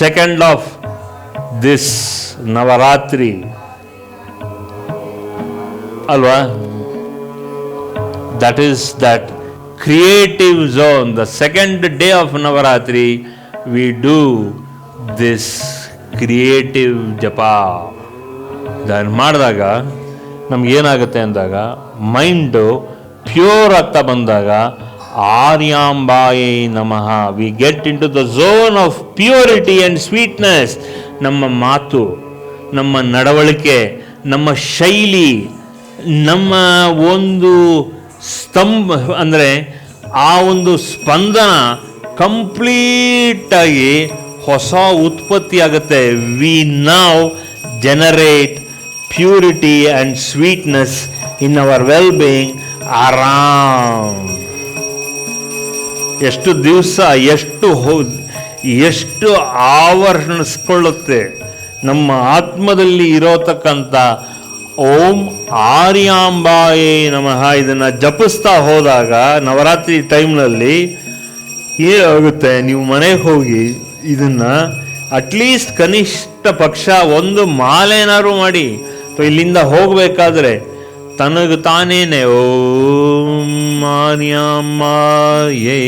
second of this Navaratri. Alva? That is that creative zone. The second day of Navaratri, we do this creative japa. ಅದನ್ನು ಮಾಡಿದಾಗ ನಮಗೇನಾಗುತ್ತೆ ಅಂದಾಗ mind pure ಆಗ್ತಾ ಬಂದಾಗ ಆರ್ಯಾಂಬಾಯೇ ನಮಃ, we get into the zone of purity and sweetness. ನಮ್ಮ ಮಾತು, ನಮ್ಮ ನಡವಳಿಕೆ, ನಮ್ಮ ಶೈಲಿ, ನಮ್ಮ ಒಂದು ಸ್ತಂಭ ಅಂದರೆ ಆ ಒಂದು ಸ್ಪಂದನ ಕಂಪ್ಲೀಟಾಗಿ ಹೊಸ ಉತ್ಪತ್ತಿ ಆಗುತ್ತೆ. We now generate purity and sweetness in our well being ಆರಾಮ್. ಎಷ್ಟು ದಿವಸ ಎಷ್ಟು ಆವರಿಸ್ಕೊಳ್ಳುತ್ತೆ ನಮ್ಮ ಆತ್ಮದಲ್ಲಿ ಇರೋತಕ್ಕಂಥ ಓಂ ಆರ್ಯಾಂಬಾಯೇ ನಮಃ. ಇದನ್ನು ಜಪಿಸ್ತಾ ಹೋದಾಗ ನವರಾತ್ರಿ ಟೈಮ್ನಲ್ಲಿ ಏನಾಗುತ್ತೆ, ನೀವು ಮನೆಗೆ ಹೋಗಿ ಇದನ್ನು ಅಟ್ಲೀಸ್ಟ್ ಕನಿಷ್ಠ ಪಕ್ಷ ಒಂದು ಮಾಲೆನಾರು ಮಾಡಿ, ಇಲ್ಲಿಂದ ಹೋಗಬೇಕಾದ್ರೆ ತನಗೆ ತಾನೇನೆ ಓಂ ಆರ್ಯಾಂಬಾಯೇ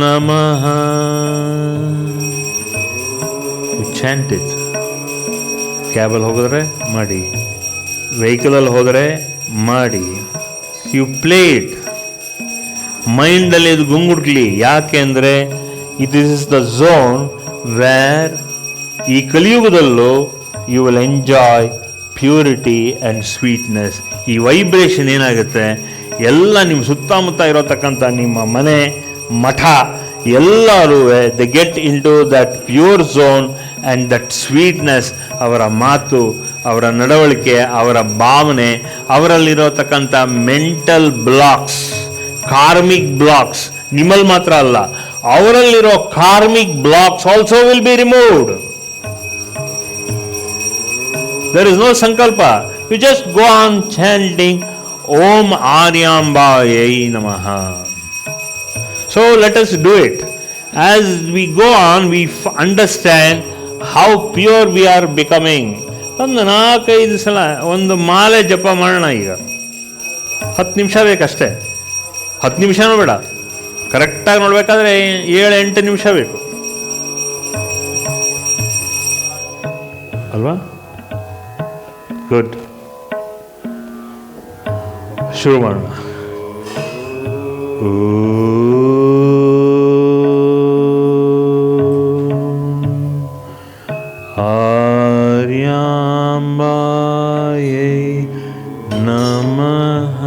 ನಮಃ ಚಾಂಟ್ ಇಟ್. ಕ್ಯಾಬಲ್ಲಿ ಹೋಗಿದ್ರೆ ಮಾಡಿ, ವೆಹಿಕಲಲ್ಲಿ ಹೋದರೆ ಮಾಡಿ, ಯು ಪ್ಲೇ ಇಟ್. ಮೈಂಡಲ್ಲಿ ಇದು ಗುಂಗುಡ್ಲಿ. ಯಾಕೆ ಅಂದರೆ this is the zone where ಈ ಕಲಿಯುಗದಲ್ಲೂ you will enjoy purity and sweetness. ಈ ವೈಬ್ರೇಷನ್ ಏನಾಗುತ್ತೆ, ಎಲ್ಲ ನಿಮ್ಮ ಸುತ್ತಮುತ್ತ ಇರೋತಕ್ಕಂಥ ನಿಮ್ಮ ಮನೆ, ಮಠ ಎಲ್ಲರೂ they get into that pure zone and that sweetness. ಅವರ ಮಾತು, ಅವರ ನಡವಳಿಕೆ, ಅವರ ಭಾವನೆ, ಅವರಲ್ಲಿರೋತಕ್ಕಂಥ ಮೆಂಟಲ್ ಬ್ಲಾಕ್ಸ್, ಕಾರ್ಮಿಕ್ ಬ್ಲಾಕ್ಸ್, ನಿಮ್ಮಲ್ಲಿ ಮಾತ್ರ ಅಲ್ಲ, ಅವರಲ್ಲಿರೋ karmic blocks also will be removed. There is no sankalpa. You just go on chanting Om Aryambaye Namaha. So let us do it. As we go on, we understand how pure we are becoming. ಒಂದು 4-5 ಸಲ ಒಂದು ಮಾಲೆ ಜಪ ಮಾಡೋಣ. ಈಗ 10 ನಿಮಿಷ ಬೇಕಷ್ಟೇ. 10 ನಿಮಿಷನೂ ಬೇಡ, ಕರೆಕ್ಟಾಗಿ ನೋಡಬೇಕಾದ್ರೆ 7-8 ನಿಮಿಷ ಬೇಕು ಅಲ್ವಾ? ಗುಡ್, ಶುರು ಮಾಡೋಣ. ಆರ್ಯಾಂಬಾಯೇ ನಮಃ.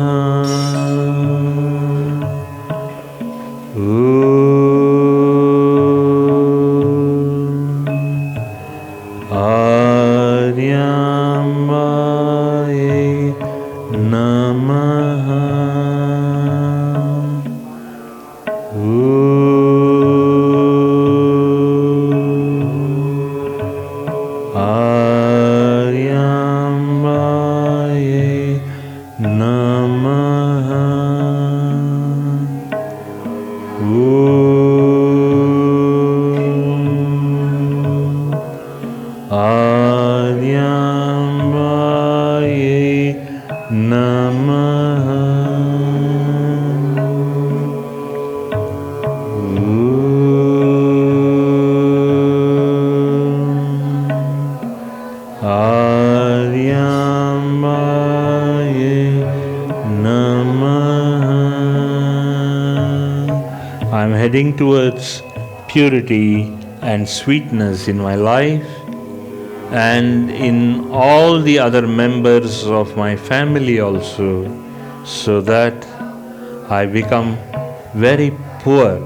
I am heading towards purity and sweetness in my life and in all the other members of my family also, so that I become very pure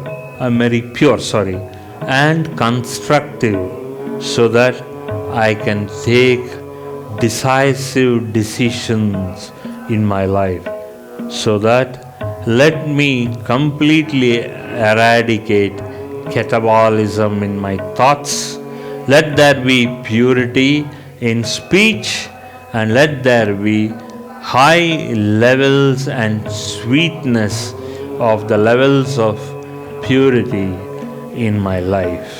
and constructive, so that I can take decisive decisions in my life, so that let me completely eradicate catabolism in my thoughts. Let there be purity in speech, and let there be high levels and sweetness of the levels of purity in my life.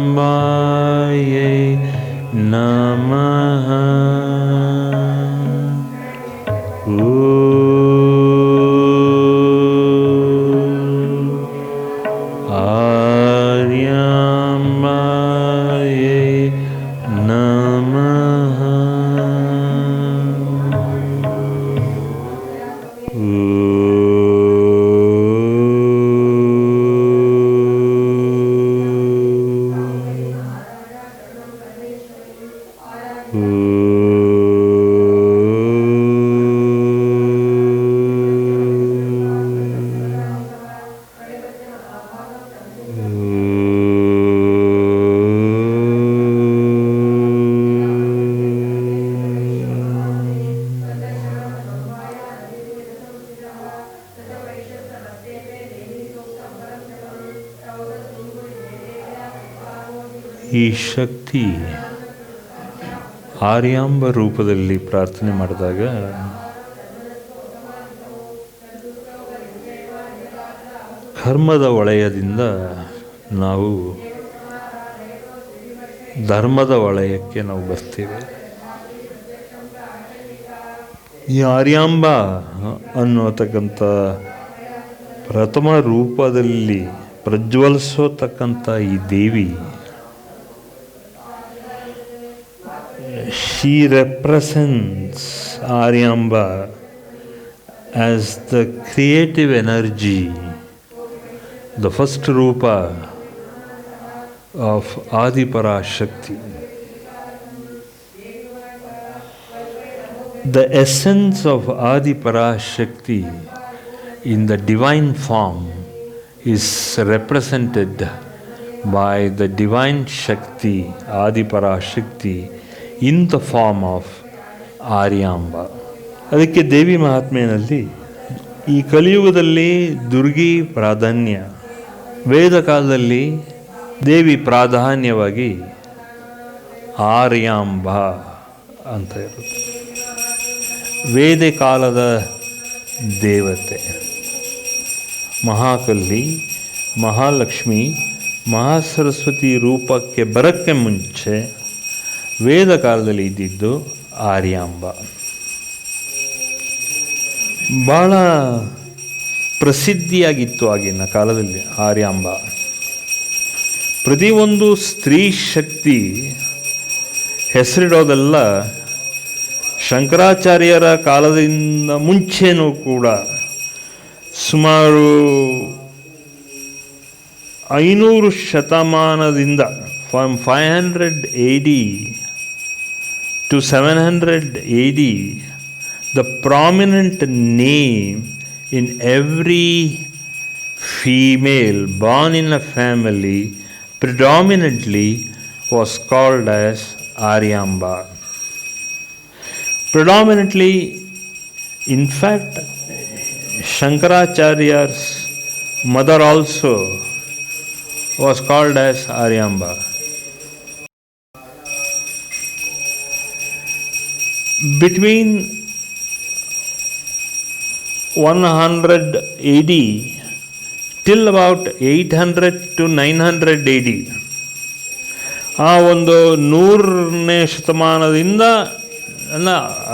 आर्यांबायै नमः। आर्यांबायै नमः। ಈ ಶಕ್ತಿ ಆರ್ಯಾಂಬ ರೂಪದಲ್ಲಿ ಪ್ರಾರ್ಥನೆ ಮಾಡಿದಾಗ ಕರ್ಮದ ವಲಯದಿಂದ ನಾವು ಧರ್ಮದ ವಲಯಕ್ಕೆ ನಾವು ಬರ್ತೀವಿ. ಈ ಆರ್ಯಾಂಬ ಅನ್ನೋತಕ್ಕಂಥ ಪ್ರಥಮ ರೂಪದಲ್ಲಿ ಪ್ರಜ್ವಲಿಸೋತಕ್ಕಂಥ ಈ ದೇವಿ, she represents Aryamba as the creative energy, the first Rupa of Adiparashakti. The essence of Adiparashakti in the divine form is represented by the divine Shakti, Adiparashakti, in the form of Aryamba. ಅದಕ್ಕೆ ದೇವಿ ಮಹಾತ್ಮೆಯಲ್ಲಿ ಈ ಕಲಿಯುಗದಲ್ಲಿ ದುರ್ಗಿ ಪ್ರಾಧಾನ್ಯ, ವೇದ ಕಾಲದಲ್ಲಿ ದೇವಿ ಪ್ರಾಧಾನ್ಯವಾಗಿ ಆರ್ಯಾಂಬ ಅಂತ ಇರುತ್ತೆ. ವೇದ ಕಾಲದ ದೇವತೆ ಮಹಾಕಲ್ಲಿ, ಮಹಾಲಕ್ಷ್ಮಿ, ಮಹಾಸರಸ್ವತಿ ರೂಪಕ್ಕೆ ಬರೋಕ್ಕೆ ಮುಂಚೆ ವೇದ ಕಾಲದಲ್ಲಿ ಇದ್ದಿದ್ದು ಆರ್ಯಾಂಬ. ಭಾಳ ಪ್ರಸಿದ್ಧಿಯಾಗಿತ್ತು ಆಗಿನ ಕಾಲದಲ್ಲಿ ಆರ್ಯಾಂಬ. ಪ್ರತಿಯೊಂದು ಸ್ತ್ರೀ ಶಕ್ತಿ ಹೆಸರಿಡೋದೆಲ್ಲ ಶಂಕರಾಚಾರ್ಯರ ಕಾಲದಿಂದ ಮುಂಚೆನೂ ಕೂಡ ಸುಮಾರು 500 ಶತಮಾನದಿಂದ from 500 AD to 700 AD, the prominent name in every female born in a family predominantly was called as Aryamba. Predominantly, in fact, Shankaracharya's mother also was called as Aryamba. Between 100 AD till about 800 to 900 AD, ಆ ಒಂದು 100ನೇ ಶತಮಾನದಿಂದ ಅಲ್ಲ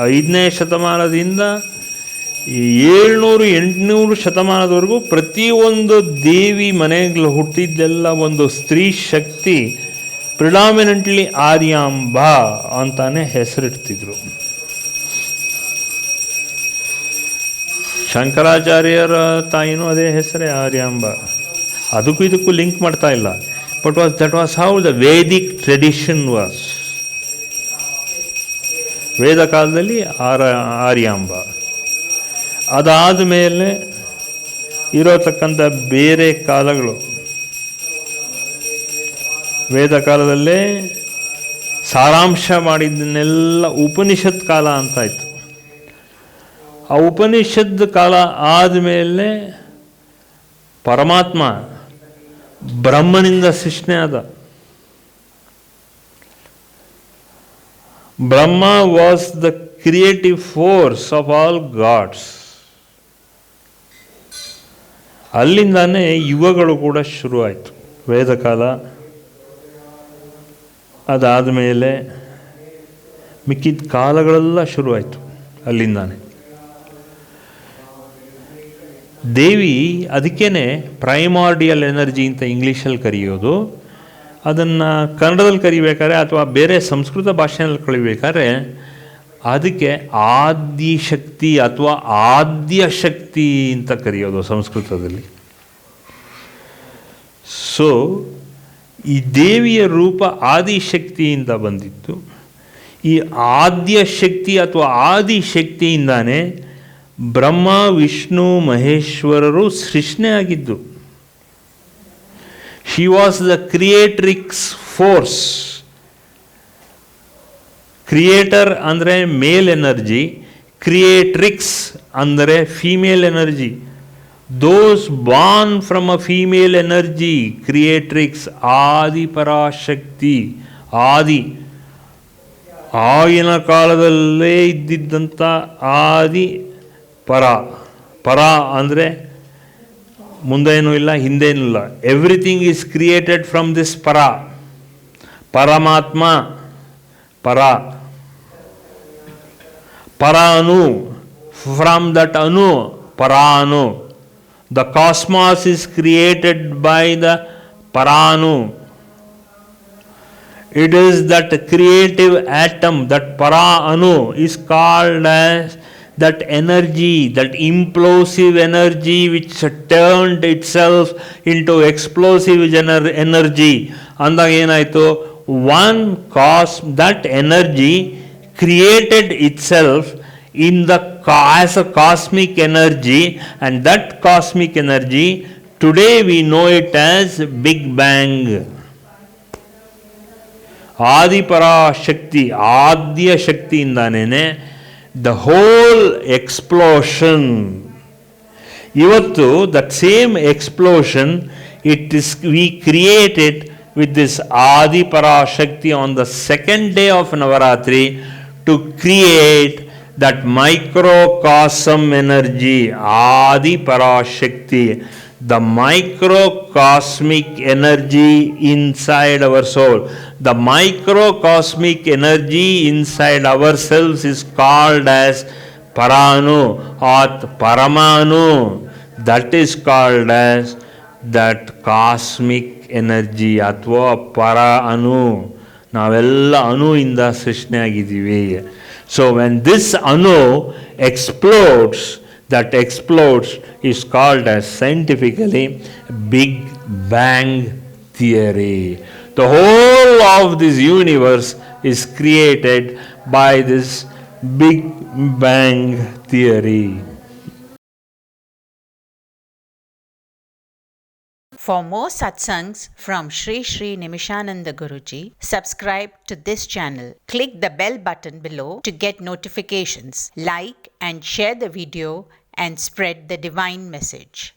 5ನೇ ಶತಮಾನದಿಂದ 700-800 ಶತಮಾನದವರೆಗೂ ಪ್ರತಿಯೊಂದು ದೇವಿ ಮನೆಗಳು ಹುಟ್ಟಿದ್ದೆಲ್ಲ ಒಂದು Stree Shakti predominantly Aryamba ಅಂತಾನೆ ಹೆಸರಿಡ್ತಿದ್ರು. ಶಂಕರಾಚಾರ್ಯರ ತಾಯಿನೂ ಅದೇ ಹೆಸರೇ ಆರ್ಯಾಂಬ. ಅದಕ್ಕೂ ಇದಕ್ಕೂ ಲಿಂಕ್ ಮಾಡ್ತಾ ಇಲ್ಲ. But that was how the Vedic tradition was. ವೇದ ಕಾಲದಲ್ಲಿ ಆರ್ಯಾಂಬ. ಅದಾದ ಮೇಲೆ ಇರೋತಕ್ಕಂಥ ಬೇರೆ ಕಾಲಗಳು, ವೇದ ಕಾಲದಲ್ಲೇ ಸಾರಾಂಶ ಮಾಡಿದ್ದನ್ನೆಲ್ಲ ಉಪನಿಷತ್ ಕಾಲ ಅಂತಾಯಿತು. ಆ ಉಪನಿಷದ್ ಕಾಲ ಆದಮೇಲೆ ಪರಮಾತ್ಮ ಬ್ರಹ್ಮನಿಂದ ಸೃಷ್ಟಿ ಆದ. Brahma was the creative force of all gods. ಅಲ್ಲಿಂದಾನೇ ಯುಗಗಳು ಕೂಡ ಶುರುವಾಯಿತು. ವೇದಕಾಲ ಅದಾದ ಮೇಲೆ ಮಿಕ್ಕಿದ ಕಾಲಗಳೆಲ್ಲ ಶುರುವಾಯಿತು ಅಲ್ಲಿಂದಾನೆ. ದೇವಿ ಅದಕ್ಕೇ ಪ್ರೈಮಾರ್ಡಿಯಲ್ ಎನರ್ಜಿ ಅಂತ ಇಂಗ್ಲೀಷಲ್ಲಿ ಕರೆಯೋದು. ಅದನ್ನು ಕನ್ನಡದಲ್ಲಿ ಕರಿಬೇಕಾದ್ರೆ ಅಥವಾ ಬೇರೆ ಸಂಸ್ಕೃತ ಭಾಷೆಯಲ್ಲಿ ಕಲಿಬೇಕಾದ್ರೆ ಅದಕ್ಕೆ ಆದಿಶಕ್ತಿ ಅಥವಾ ಆದ್ಯ ಶಕ್ತಿ ಅಂತ ಕರೆಯೋದು ಸಂಸ್ಕೃತದಲ್ಲಿ. ಸೊ ಈ ದೇವಿಯ ರೂಪ ಆದಿಶಕ್ತಿಯಿಂದ ಬಂದಿತ್ತು. ಈ ಆದ್ಯ ಶಕ್ತಿ ಅಥವಾ ಆದಿಶಕ್ತಿಯಿಂದಾನೇ ಬ್ರಹ್ಮ ವಿಷ್ಣು ಮಹೇಶ್ವರರು ಸೃಷ್ಟಿ ಆಗಿದ್ದು. She was the creatrix force. Creator ಅಂದರೆ ಮೇಲ್ ಎನರ್ಜಿ, ಕ್ರಿಯೇಟ್ರಿಕ್ಸ್ ಅಂದರೆ female energy. Those born from a female energy, creatrix, Adiparashakti. ಆದಿ ಆಗಿನ ಕಾಲದಲ್ಲೇ ಇದ್ದಿದ್ದಂಥ ಆದಿ ಪರ. ಪರ ಅಂದರೆ ಮುಂದೇನೂ ಇಲ್ಲ ಹಿಂದೇನೂ ಇಲ್ಲ. Everything is created from this ಪರ. ಪರಮಾತ್ಮ ಪರ. ಪರ ಅನು, ಫ್ರಮ್ ದಟ್ ಅನು ಪರಾನು. The cosmos is created by the ಪರಾನು. It is that creative atom, that para anu, is called as that energy, that implosive energy which turned itself into explosive energy. ಅಂದಾಗ ಏನಾಯಿತು, one that energy created itself in the as a cosmic energy, and that cosmic energy today we know it as Big Bang. Adiparashakti, ಆದ್ಯ ಶಕ್ತಿಯಿಂದಾನೇ the whole explosion. ಇವತ್ತು that same explosion it is we created with this Adiparashakti on the second day of Navratri to create that microcosm energy. Adiparashakti, the microcosmic energy inside our soul. The microcosmic energy inside ourselves is called as Paranu or Paramanu. That is called as that cosmic energy ಅಥವಾ ಪರ ಅನು. ನಾವೆಲ್ಲ ಅಣುವಿಂದ ಸೃಷ್ಟಿಯಾಗಿದ್ದೀವಿ. So when this anu explodes, that explodes is called as scientifically Big Bang theory. The whole of this universe is created by this Big Bang theory. For more satsangs from Sri Sri Nimishananda Guruji, subscribe to this channel. Click the bell button below to get notifications. Like and share the video and spread the divine message.